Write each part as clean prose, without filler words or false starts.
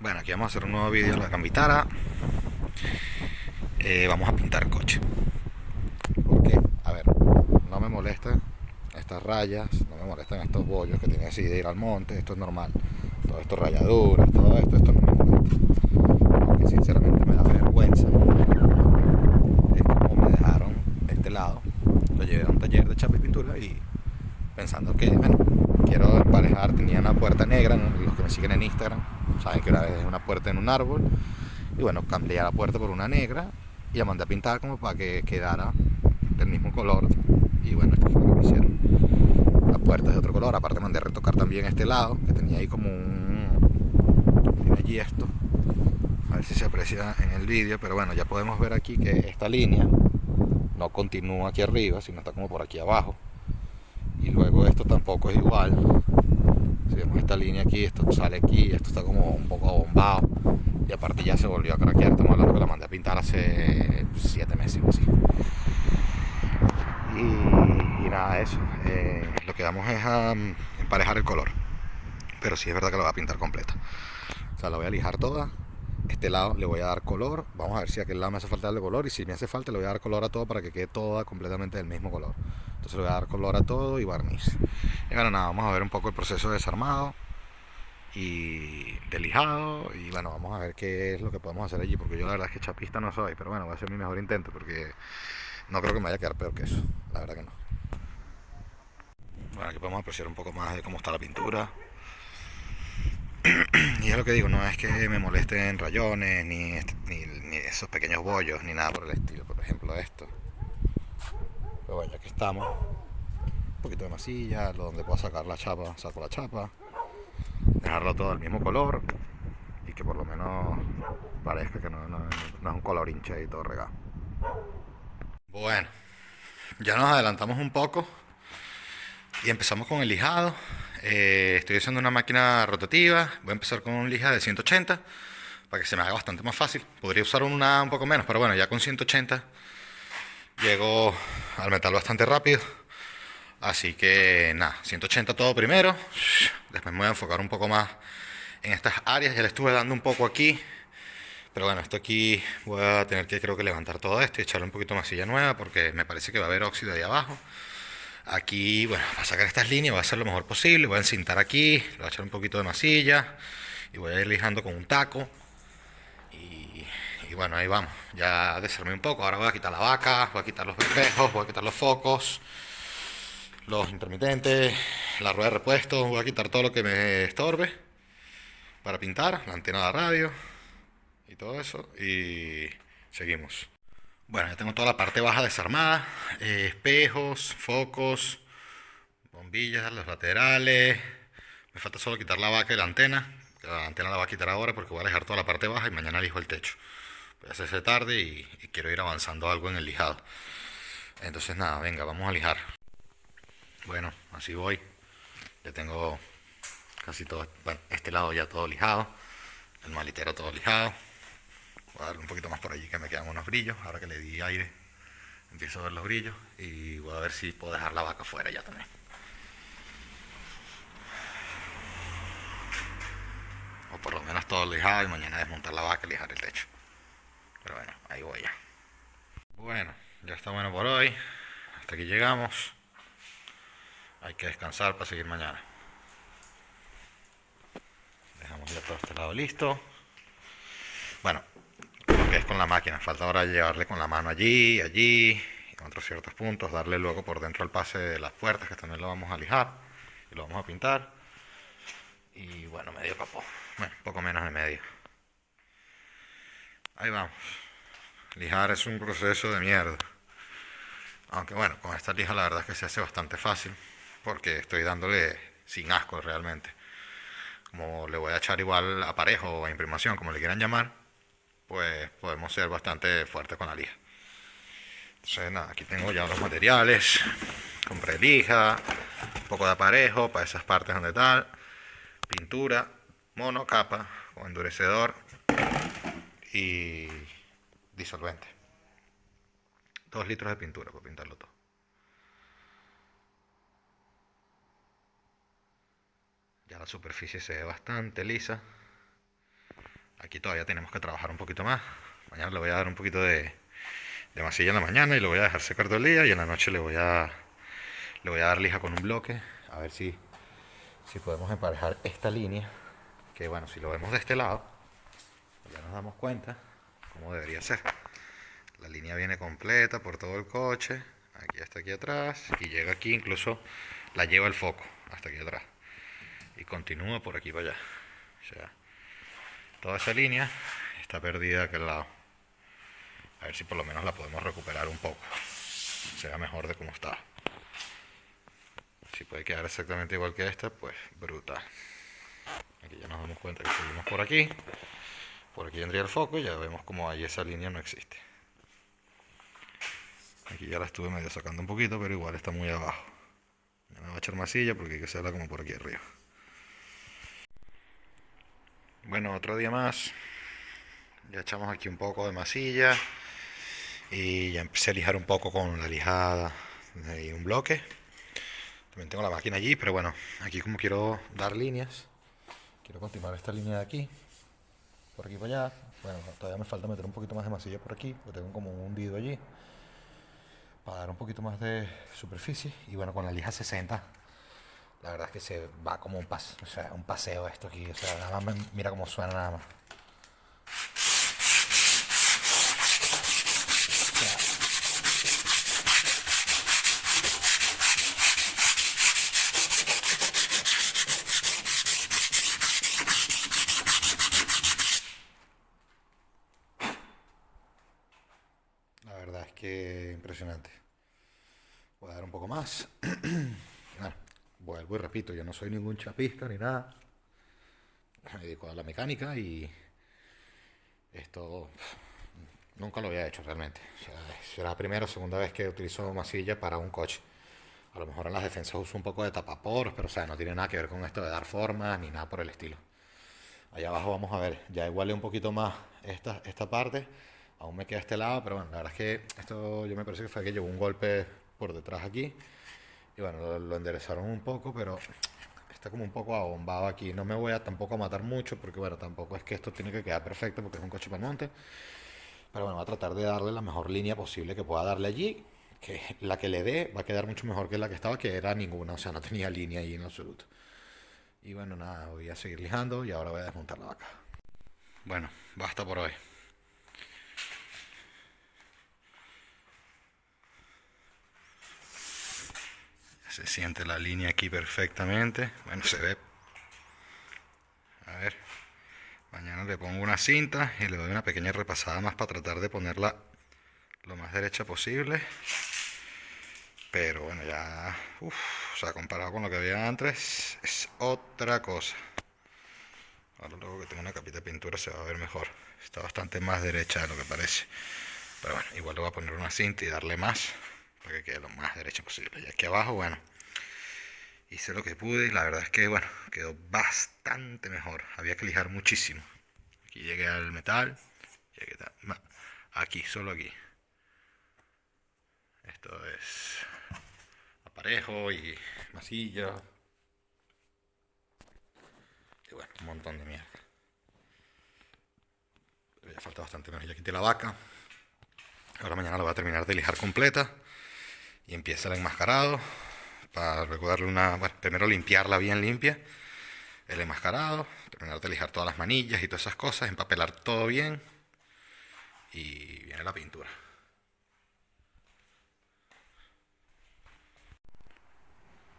Bueno, aquí vamos a hacer un nuevo vídeo de la Gambitara. Vamos a pintar el coche. Porque, a ver, no me molestan estas rayas, no me molestan estos bollos que tienen así de ir al monte, esto es normal. Todo esto rayaduras, todo esto no me molesta. Porque sinceramente me da vergüenza. Es como me dejaron este lado. Lo llevé a un taller de chapa y pintura y pensando que, bueno, quiero emparejar, tenía una puerta negra, ¿no? Los que me siguen en Instagram saben que una vez es una puerta en un árbol, y bueno, cambié la puerta por una negra y la mandé a pintar como para que quedara del mismo color, y bueno, esto fue lo que me hicieron. La puerta es de otro color, aparte mandé a retocar también este lado, que tenía ahí como tiene allí esto, a ver si se aprecia en el vídeo, pero bueno, ya podemos ver aquí que esta línea no continúa aquí arriba, sino está como por aquí abajo. Y luego esto tampoco es igual. Si vemos esta línea aquí, esto sale aquí, esto está como un poco abombado. Y aparte ya se volvió a craquear. Estamos hablando que la mandé a pintar hace 7 meses o así. Y nada, eso. Lo que vamos es a emparejar el color. Pero sí es verdad que lo voy a pintar completa. O sea, la voy a lijar toda. Este lado le voy a dar color. Vamos a ver si a aquel lado me hace falta darle color. Y si me hace falta, le voy a dar color a todo para que quede toda completamente del mismo color. Entonces le voy a dar color a todo y barniz. Y bueno, nada, vamos a ver un poco el proceso de desarmado y de lijado. Y bueno, vamos a ver qué es lo que podemos hacer allí. Porque yo la verdad es que chapista no soy. Pero bueno, voy a hacer mi mejor intento. Porque no creo que me vaya a quedar peor que eso. La verdad que no. Bueno, aquí podemos apreciar un poco más de cómo está la pintura. Y es lo que digo, no es que me molesten rayones, ni esos pequeños bollos, ni nada por el estilo. Por ejemplo, esto. Pero bueno, ya que estamos, un poquito de masilla, donde puedo sacar la chapa, saco la chapa, dejarlo todo del mismo color y que por lo menos parezca que no es un color hincha y todo regado. Bueno, ya nos adelantamos un poco y empezamos con el lijado. Estoy usando una máquina rotativa, voy a empezar con un lija de 180 para que se me haga bastante más fácil. Podría usar una un poco menos, pero bueno, ya con 180 llego al metal bastante rápido. Así que nada, 180 todo primero. Después me voy a enfocar un poco más en estas áreas. Ya le estuve dando un poco aquí. Pero bueno, esto aquí voy a tener que creo que levantar todo esto y echarle un poquito de masilla nueva porque me parece que va a haber óxido ahí abajo. Aquí, bueno, para sacar estas líneas voy a hacer lo mejor posible. Voy a encintar aquí, le voy a echar un poquito de masilla y voy a ir lijando con un taco. Y bueno, ahí vamos. Ya desarmé un poco. Ahora voy a quitar la vaca, voy a quitar los espejos, voy a quitar los focos, los intermitentes, la rueda de repuesto, voy a quitar todo lo que me estorbe para pintar, la antena de radio y todo eso, y seguimos. Bueno, ya tengo toda la parte baja desarmada, espejos, focos, bombillas, los laterales, me falta solo quitar la vaca y la antena, que la antena la voy a quitar ahora porque voy a dejar toda la parte baja y mañana lijo el techo. Voy a hacerse tarde y quiero ir avanzando algo en el lijado. Entonces nada, venga, vamos a lijar. Bueno, así voy. Ya tengo casi todo, bueno, este lado ya todo lijado, el malitero todo lijado. Voy a darle un poquito más por allí que me quedan unos brillos. Ahora que le di aire, empiezo a ver los brillos y voy a ver si puedo dejar la vaca afuera ya también. O por lo menos todo lijado y mañana desmontar la vaca y lijar el techo. Pero bueno, ahí voy ya. Bueno, ya está bueno por hoy. Hasta aquí llegamos. Hay que descansar para seguir mañana. Dejamos ya todo este lado listo. Bueno, lo que es con la máquina. Falta ahora llevarle con la mano allí, allí, y con otros ciertos puntos. Darle luego por dentro al pase de las puertas, que también lo vamos a lijar. Y lo vamos a pintar. Y bueno, medio capó. Bueno, poco menos de medio. Ahí vamos. Lijar es un proceso de mierda. Aunque bueno, con esta lija la verdad es que se hace bastante fácil. Porque estoy dándole sin asco realmente. Como le voy a echar igual aparejo o a imprimación, como le quieran llamar, pues podemos ser bastante fuertes con la lija. Entonces nada, aquí tengo ya los materiales. Compré lija, un poco de aparejo para esas partes donde tal, pintura, mono, capa, con endurecedor y disolvente. 2 litros de pintura para pintarlo todo. Ya la superficie se ve bastante lisa. aquí todavía tenemos que trabajar un poquito más. Mañana le voy a dar un poquito de masilla en la mañana y lo voy a dejar secar todo el día, y en la noche le voy a dar lija con un bloque, a ver si podemos emparejar esta línea, que bueno, si lo vemos de este lado, ya nos damos cuenta cómo debería ser. La línea viene completa por todo el coche, aquí hasta aquí atrás, y llega aquí, incluso la lleva el foco hasta aquí atrás, y continúa por aquí para allá. O sea, toda esa línea está perdida de aquel lado. A ver si por lo menos la podemos recuperar un poco, sea mejor de como está. Si puede quedar exactamente igual que esta, pues brutal. Aquí ya nos damos cuenta que seguimos por aquí vendría el foco, y ya vemos como ahí esa línea no existe. Aquí ya la estuve medio sacando un poquito, pero igual está muy abajo. Ya me voy a echar masilla porque hay que hacerla como por aquí arriba. Bueno, otro día más. Ya echamos aquí un poco de masilla y ya empecé a lijar un poco con la lijada y un bloque. También tengo la máquina allí, pero bueno, aquí como quiero dar líneas, quiero continuar esta línea de aquí, por aquí para allá. Bueno, todavía me falta meter un poquito más de masilla por aquí, porque tengo como un hundido allí, para dar un poquito más de superficie. Y bueno, con la lija 60, la verdad es que se va como un paseo esto aquí. O sea, nada más mira cómo suena nada más. La verdad es que impresionante. Voy a dar un poco más. Bueno, vuelvo y repito, yo no soy ningún chapista ni nada. Me dedico a la mecánica y esto nunca lo había hecho realmente. O sea, será la primera o segunda vez que utilizo masilla para un coche. A lo mejor en las defensas uso un poco de tapaporos, pero o sea, no tiene nada que ver con esto de dar formas ni nada por el estilo. Allá abajo vamos a ver, ya igualé un poquito más esta parte. Aún me queda este lado, pero bueno, la verdad es que esto yo me parece que fue que llevó un golpe por detrás aquí. Y bueno, lo enderezaron un poco, pero está como un poco abombado aquí. No me voy a tampoco a matar mucho, porque bueno, tampoco es que esto tiene que quedar perfecto, porque es un coche para el monte. Pero bueno, voy a tratar de darle la mejor línea posible que pueda darle allí. Que la que le dé va a quedar mucho mejor que la que estaba, que era ninguna, o sea, no tenía línea ahí en absoluto. Y bueno, nada, voy a seguir lijando y ahora voy a desmontar la vaca. Bueno, basta por hoy. Se siente la línea aquí perfectamente. Bueno, se ve. A ver. Mañana le pongo una cinta y le doy una pequeña repasada más para tratar de ponerla lo más derecha posible. Pero bueno, ya... o sea, comparado con lo que había antes, es otra cosa. Ahora luego que tengo una capita de pintura se va a ver mejor. Está bastante más derecha de lo que parece. Pero bueno, igual le voy a poner una cinta y darle más para que quede lo más derecha posible. Y aquí abajo, bueno, hice lo que pude y la verdad es que, bueno, quedó bastante mejor. Había que lijar muchísimo. Aquí llegué al metal. Llegué aquí, solo aquí. Esto es aparejo y masilla. Y bueno, un montón de mierda. Pero ya falta bastante menos. Ya quité la vaca. Ahora mañana la voy a terminar de lijar completa. Y empieza el enmascarado. Para luego darle una... Bueno, primero limpiarla bien limpia. El enmascarado. Terminar de lijar todas las manillas y todas esas cosas. Empapelar todo bien. Y viene la pintura.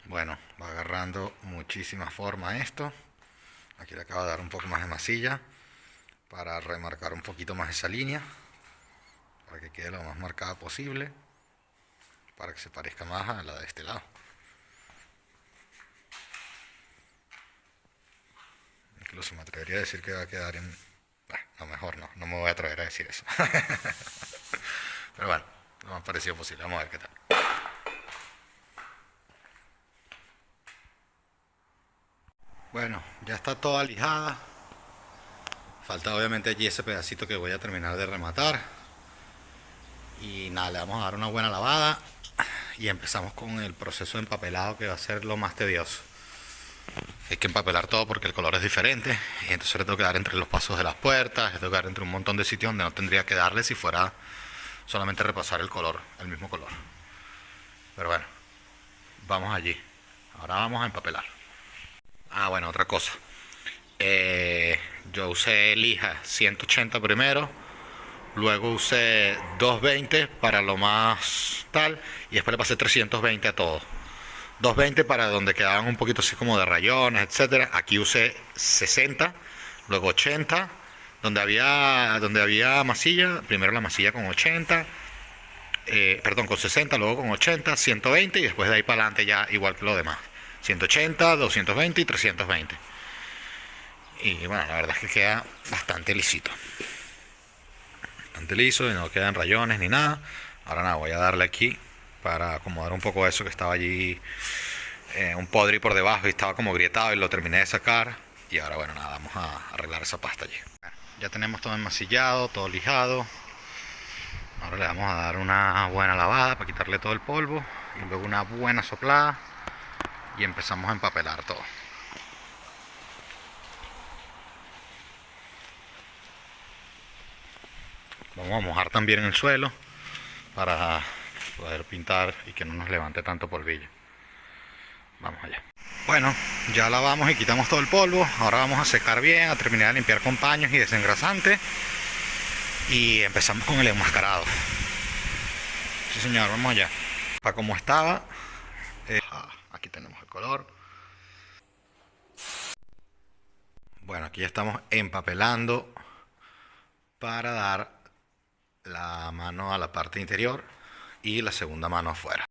Bueno, va agarrando muchísima forma esto. Aquí le acabo de dar un poco más de masilla para remarcar un poquito más esa línea, para que quede lo más marcada posible, para que se parezca más a la de este lado. Incluso me atrevería a decir que va a quedar en... no, mejor no me voy a atrever a decir eso. Pero bueno, lo más parecido posible. Vamos a ver qué tal. Bueno, ya está toda lijada. Falta obviamente allí ese pedacito que voy a terminar de rematar. Y nada, le vamos a dar una buena lavada. Y empezamos con el proceso de empapelado, que va a ser lo más tedioso. hay que empapelar todo porque el color es diferente. Y entonces le tengo que dar entre los pasos de las puertas, le tengo que dar entre un montón de sitios donde no tendría que darle si fuera solamente repasar el color, el mismo color. Pero bueno, vamos allí. Ahora vamos a empapelar. Ah, bueno, otra cosa. Yo usé lija 180 primero, luego usé 220 para lo más tal, y después le pasé 320 a todo. 220 para donde quedaban un poquito así como de rayones, etcétera. Aquí usé 60, luego 80, donde había masilla, primero la masilla con 80, perdón, con 60, luego con 80, 120 y después de ahí para adelante ya igual que lo demás. 180, 220 y 320. Y bueno, la verdad es que queda bastante lisito. Bastante liso y no quedan rayones ni nada. Ahora nada, voy a darle aquí para acomodar un poco eso que estaba allí, un podri por debajo y estaba como grietado y lo terminé de sacar. Y ahora bueno, nada, vamos a arreglar esa pasta allí. Ya tenemos todo enmasillado, todo lijado. Ahora le vamos a dar una buena lavada para quitarle todo el polvo y luego una buena soplada y empezamos a empapelar todo. Vamos a mojar también el suelo para poder pintar y que no nos levante tanto polvillo. Vamos allá. Bueno, ya lavamos y quitamos todo el polvo. Ahora vamos a secar bien, a terminar de limpiar con paños y desengrasante. Y empezamos con el enmascarado. Sí señor, vamos allá. Para como estaba, aquí tenemos el color. Bueno, aquí ya estamos empapelando para dar la mano a la parte interior y la segunda mano afuera.